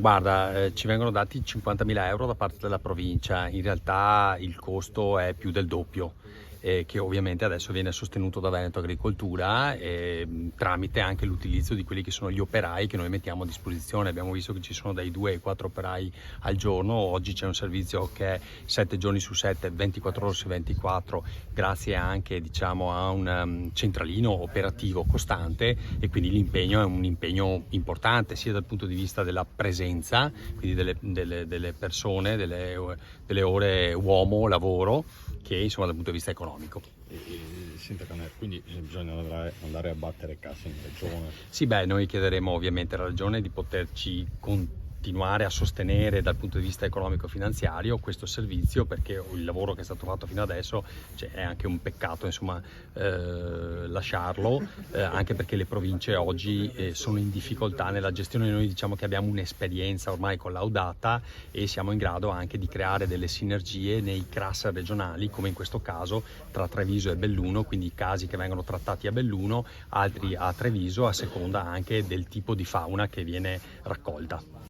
Guarda, ci vengono dati 50.000 euro da parte della provincia, in realtà il costo è più del doppio, che ovviamente adesso viene sostenuto da Veneto Agricoltura tramite anche l'utilizzo di quelli che sono gli operai che noi mettiamo a disposizione. Abbiamo visto che ci sono dai 2 ai 4 operai al giorno, oggi c'è un servizio che è 7 giorni su 7, 24 ore su 24, grazie anche diciamo a un centralino operativo costante, e quindi l'impegno è un impegno importante sia dal punto di vista della presenza, quindi delle persone, delle ore uomo lavoro, che insomma dal punto di vista economico. Sindaco, quindi bisogna andare a battere cassa in regione. Sì, beh, noi chiederemo ovviamente alla regione di poterci continuare a sostenere dal punto di vista economico-finanziario questo servizio, perché il lavoro che è stato fatto fino adesso, cioè, è anche un peccato insomma lasciarlo, anche perché le province oggi sono in difficoltà nella gestione. Noi diciamo che abbiamo un'esperienza ormai collaudata e siamo in grado anche di creare delle sinergie nei cluster regionali, come in questo caso tra Treviso e Belluno, quindi casi che vengono trattati a Belluno, altri a Treviso, a seconda anche del tipo di fauna che viene raccolta.